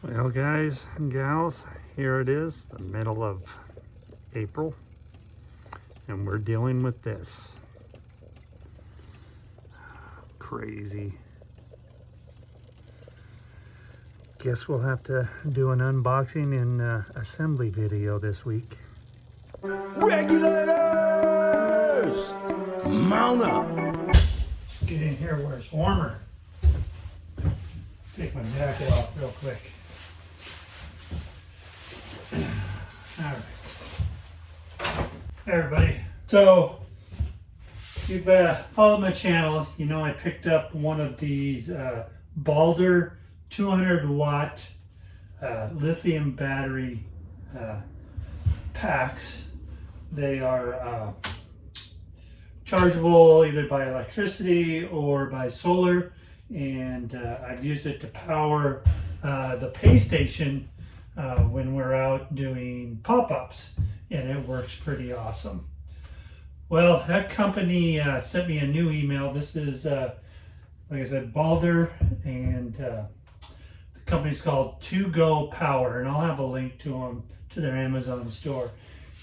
Well, guys and gals, here it is, the middle of April, and we're dealing with this. Crazy. Guess we'll have to do an unboxing and assembly video this week. Regulators! Mount up! Get in here where it's warmer. Take my jacket off real quick. All right. Hey everybody. So, if you've followed my channel, you know I picked up one of these Balder 200 watt lithium battery packs. They are chargeable either by electricity or by solar, and I've used it to power the pay station when we're out doing pop-ups, and it works pretty awesome. Well, that company sent me a new email. This is, like I said, Balder, and the company's called ToGo Power, and I'll have a link to them, to their Amazon store.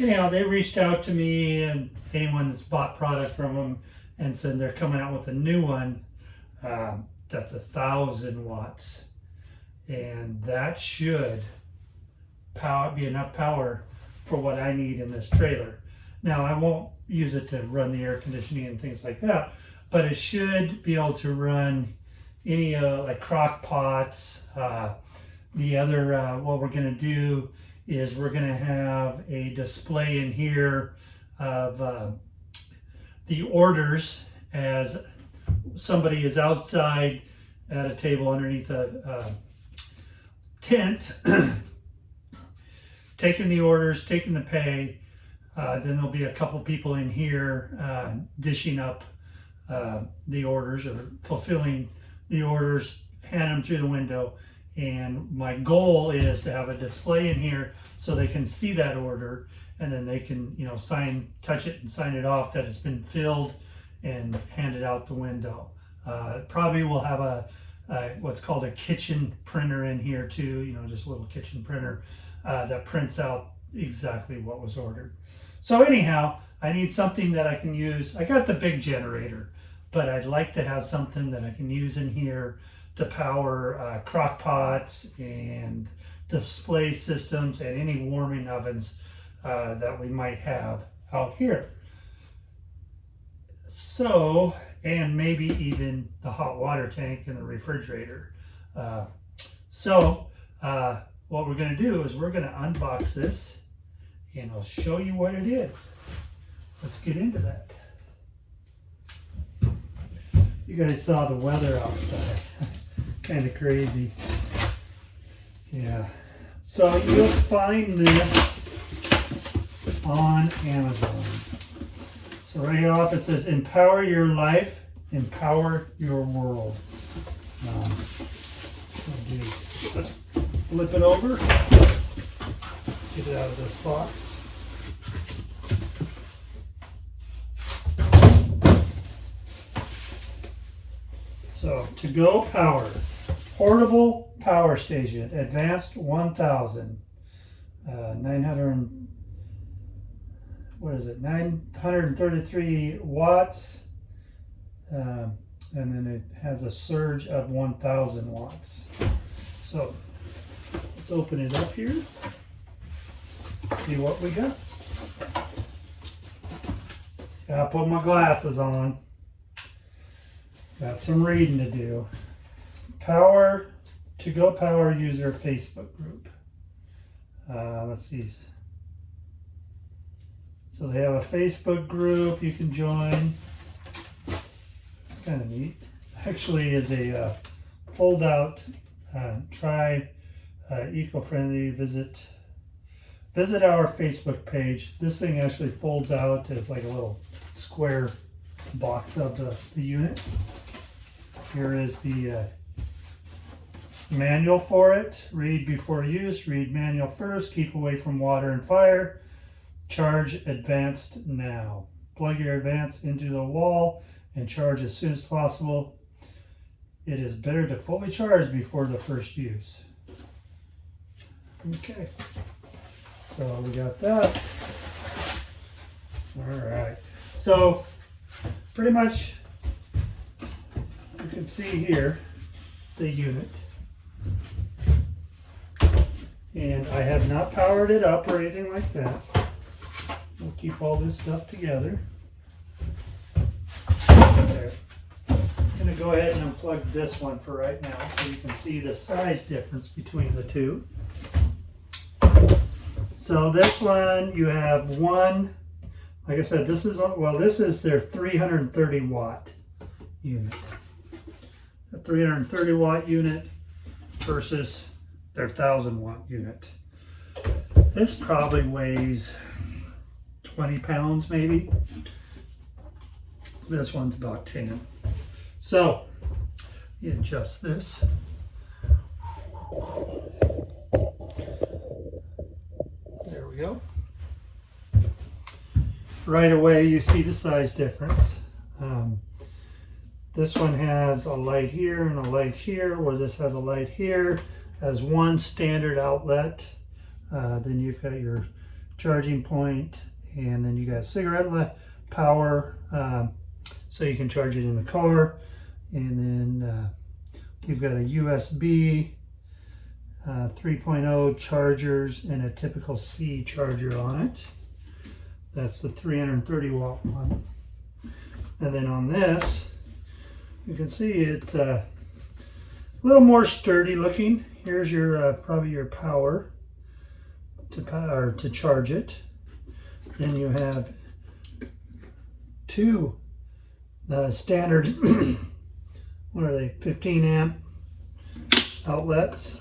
Anyhow, they reached out to me and anyone that's bought product from them and said they're coming out with a new one that's 1,000 watts, and that should be enough power for what I need in this trailer. Now, I won't use it to run the air conditioning and things like that, but it should be able to run any like crock pots. The other, what we're going to do is we're going to have a display in here of the orders as somebody is outside at a table underneath a tent taking the orders, taking the pay. Then there'll be a couple people in here dishing up the orders or fulfilling the orders, hand them through the window. And my goal is to have a display in here so they can see that order, and then they can, you know, touch it and sign it off that it's been filled and hand it out the window. Probably we'll have a what's called a kitchen printer in here too, you know, just a little kitchen printer that prints out exactly what was ordered. So anyhow, I need something that I can use. I got the big generator, but I'd like to have something that I can use in here to power crock pots and display systems and any warming ovens that we might have out here. So, and maybe even the hot water tank and the refrigerator. What we're going to do is we're going to unbox this, and I'll show you what it is. Let's get into that. You guys saw the weather outside. Kind of crazy. Yeah. So you'll find this on Amazon. So right here off it says, empower your life, empower your world. Let's flip it over. Get it out of this box. So, ToGo Power, portable power station, advanced 1,000, 933 watts, and then it has a surge of 1,000 watts. So, let's open it up here, see what we got. Gotta put my glasses on. Got some reading to do. ToGo Power user Facebook group. Let's see. So they have a Facebook group you can join. It's kind of neat. Actually, is a fold-out. Try eco-friendly. Visit our Facebook page. This thing actually folds out. It's like a little square box of the unit. Here is the manual for it. Read before use. Read manual first. Keep away from water and fire. Charge advanced now. Plug your advance into the wall and charge as soon as possible. It is better to fully charge before the first use. Okay, so we got that. All right, so pretty much you can see here the unit. And I have not powered it up or anything like that. We'll keep all this stuff together. There. I'm going to go ahead and unplug this one for right now so you can see the size difference between the two. So this one, you have one, like I said, this is, well, this is their 330 watt unit. A 330 watt unit versus their 1,000 watt unit. This probably weighs 20 pounds maybe. This one's about 10. So you adjust this. There we go. Right away you see the size difference. This one has a light here and a light here, where this has a light here, has one standard outlet. Then you've got your charging point, and then you got cigarette power, so you can charge it in the car. And then you've got a USB 3.0 chargers and a typical C charger on it. That's the 330 watt one. And then on this, you can see it's a little more sturdy looking. Here's your probably your power to charge it. Then you have two standard what are they, 15 amp outlets,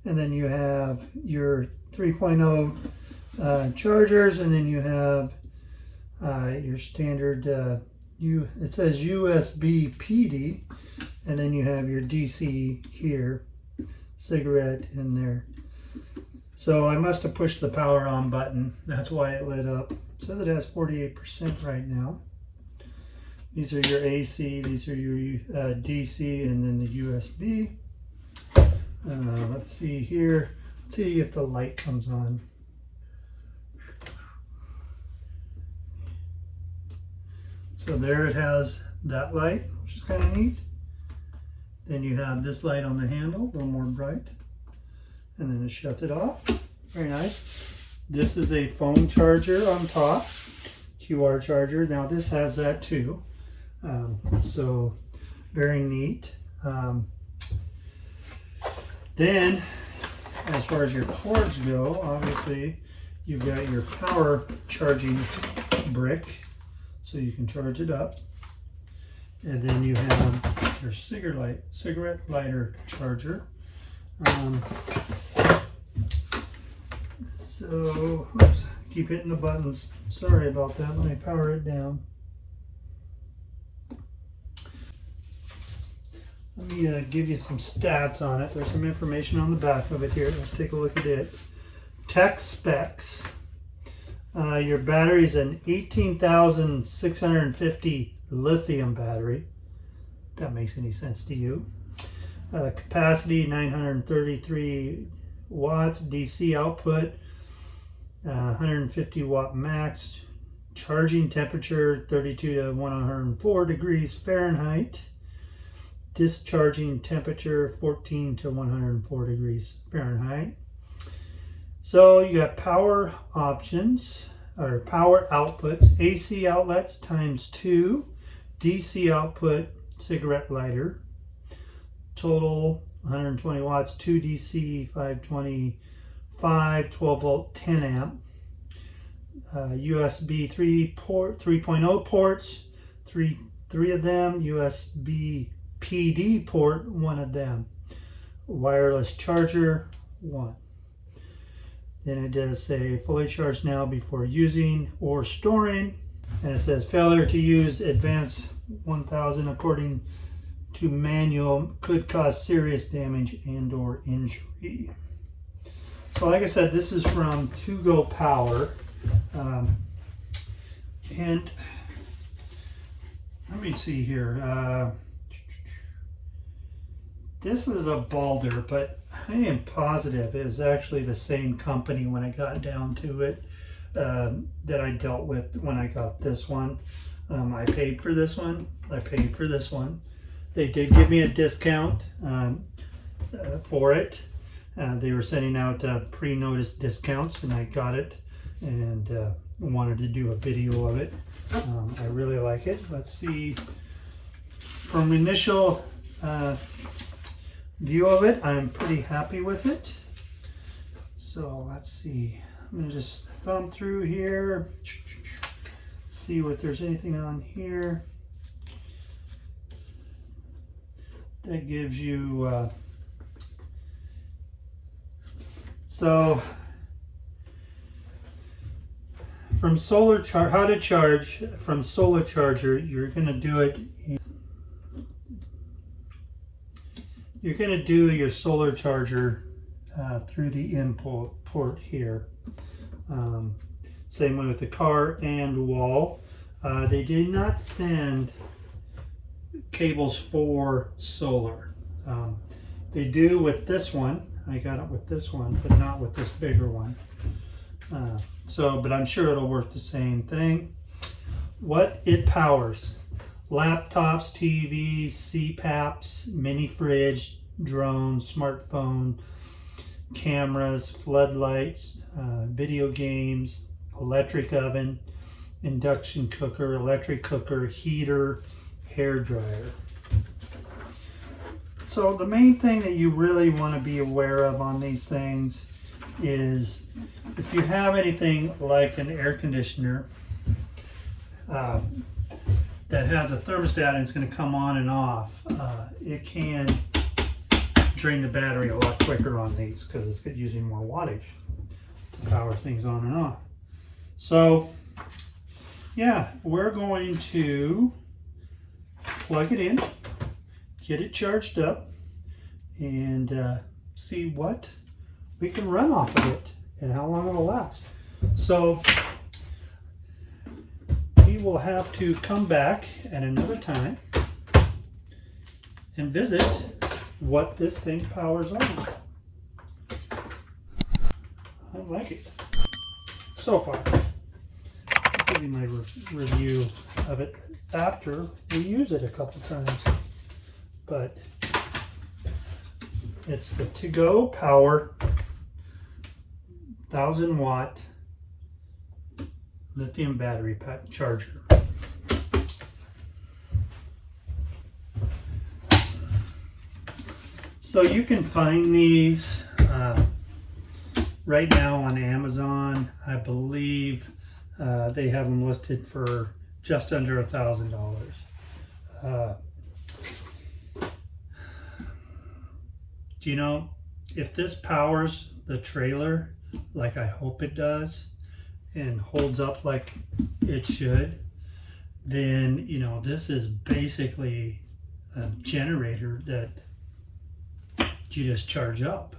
and then you have your 3.0 chargers, and then you have your standard it says USB PD, and then you have your DC here, cigarette in there. So I must have pushed the power on button. That's why it lit up. It says it has 48% right now. These are your AC, these are your DC, and then the USB. Let's see here. Let's see if the light comes on. So there it has that light, which is kind of neat. Then you have this light on the handle, a little more bright. And then it shuts it off. Very nice. This is a phone charger on top, QR charger. Now this has that too. So very neat. Then as far as your cords go, obviously you've got your power charging brick, so you can charge it up. And then you have your cigarette lighter charger. So, oops, keep hitting the buttons. Sorry about that. Let me power it down. Let me give you some stats on it. There's some information on the back of it here. Let's take a look at it. Tech specs. Your battery is an 18,650 lithium battery. If that makes any sense to you. Capacity 933 watts. DC output 150 watt max. Charging temperature 32 to 104 degrees Fahrenheit. Discharging temperature 14 to 104 degrees Fahrenheit. So you got power options, or power outputs, AC outlets times 2, DC output, cigarette lighter, total 120 watts, 2 DC, 525, 12 volt, 10 amp, USB 3.0 ports, three of them, USB PD port, 1 of them, wireless charger, 1. Then it does say fully charged now before using or storing. And it says failure to use advanced 1000 according to manual could cause serious damage and or injury. So like I said, this is from ToGo Power. And let me see here. This is a Balder, but I am positive it was actually the same company when I got down to it that I dealt with when I got this one. I paid for this one. I paid for this one. They did give me a discount for it. They were sending out pre-notice discounts, and I got it and wanted to do a video of it. I really like it. Let's see. From initial view of it, I'm pretty happy with it. So let's see. I'm gonna just thumb through here, see if there's anything on here that gives you. So from solar charge, how to charge from solar charger, you're gonna do it. You're going to do your solar charger through the input port here. Same way with the car and wall. They did not send cables for solar. They do with this one. I got it with this one, but not with this bigger one. But I'm sure it'll work the same thing. What it powers: laptops, TVs, CPAPs, mini fridge, drones, smartphone, cameras, floodlights, video games, electric oven, induction cooker, electric cooker, heater, hair dryer. So the main thing that you really want to be aware of on these things is if you have anything like an air conditioner that has a thermostat and it's going to come on and off, it can drain the battery a lot quicker on these because it's using more wattage to power things on and off. So yeah, we're going to plug it in, get it charged up, and see what we can run off of it and how long it'll last. So we will have to come back at another time and visit what this thing powers on. I like it so far. I'll give you my review of it after we use it a couple times. But it's the ToGo Power 1000-watt lithium battery pack charger. So you can find these right now on Amazon. I believe they have them listed for just under $1,000. Do you know, if this powers the trailer like I hope it does and holds up like it should, then you know this is basically a generator that you just charge up.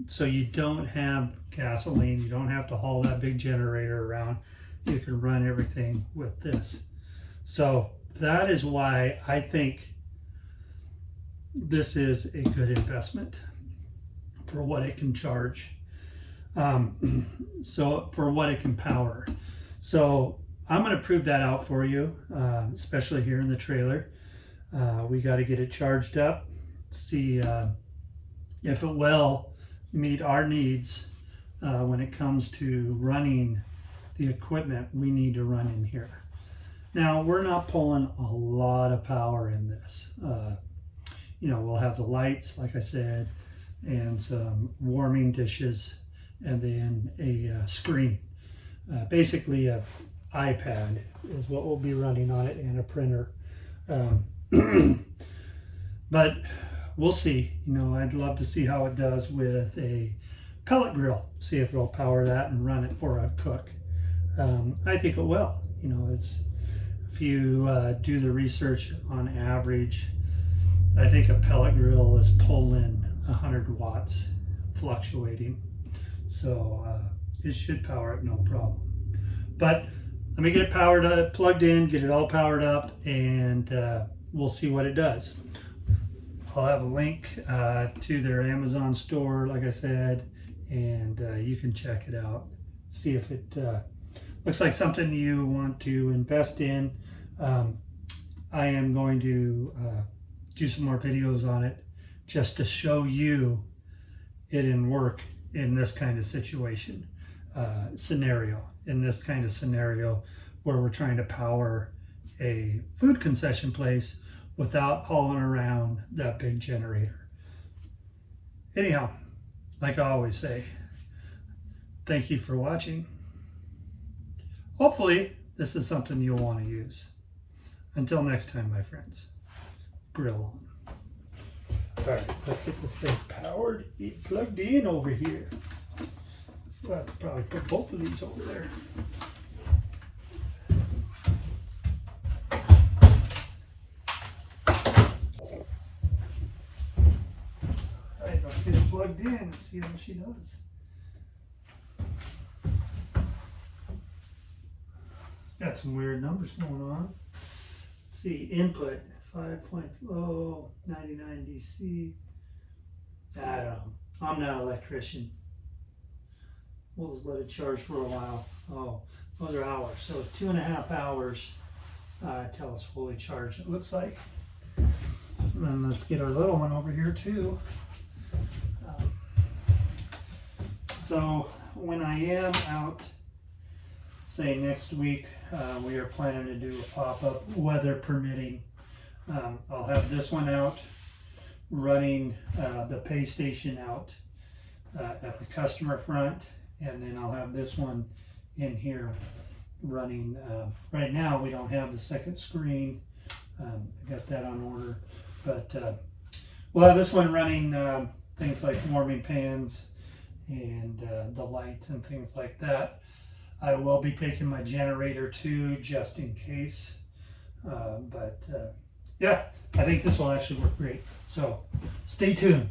So you don't have gasoline, you don't have to haul that big generator around. You can run everything with this. So that is why I think this is a good investment for what it can charge. So for what it can power. So I'm going to prove that out for you, especially here in the trailer. We got to get it charged up, see if it will meet our needs when it comes to running the equipment we need to run in here. Now, we're not pulling a lot of power in this. You know, we'll have the lights, like I said, and some warming dishes, and then a screen. Basically, an iPad is what we'll be running on it, and a printer. But we'll see. You know, I'd love to see how it does with a pellet grill. See if it'll power that and run it for a cook. I think it will. You know, it's if you do the research, on average, I think a pellet grill is pulling 100 watts, fluctuating. So it should power it no problem. But let me get it powered up, plugged in, get it all powered up, and we'll see what it does. I'll have a link to their Amazon store, like I said, and you can check it out. See if it looks like something you want to invest in. I am going to do some more videos on it just to show you it in work in this kind of situation, in this kind of scenario where we're trying to power a food concession place without hauling around that big generator. Anyhow, like I always say, thank you for watching. Hopefully this is something you'll want to use. Until next time, my friends, grill on. All right, let's get this thing powered, plugged in over here. We'll have to probably put both of these over there. All right, let's get it plugged in and see how she does. It's got some weird numbers going on. Let's see, input 5.0, 99 DC. I don't know. I'm not an electrician. We'll just let it charge for a while. Oh, those are hours. So 2.5 hours till it's fully charged, it looks like. And then let's get our little one over here too. So when I am out, say next week, we are planning to do a pop-up, weather permitting. I'll have this one out running the pay station out at the customer front, and then I'll have this one in here running. Right now we don't have the second screen. I got that on order, but we'll have this one running things like warming pans and the lights and things like that. I will be taking my generator too, just in case. Yeah, I think this will actually work great. So stay tuned.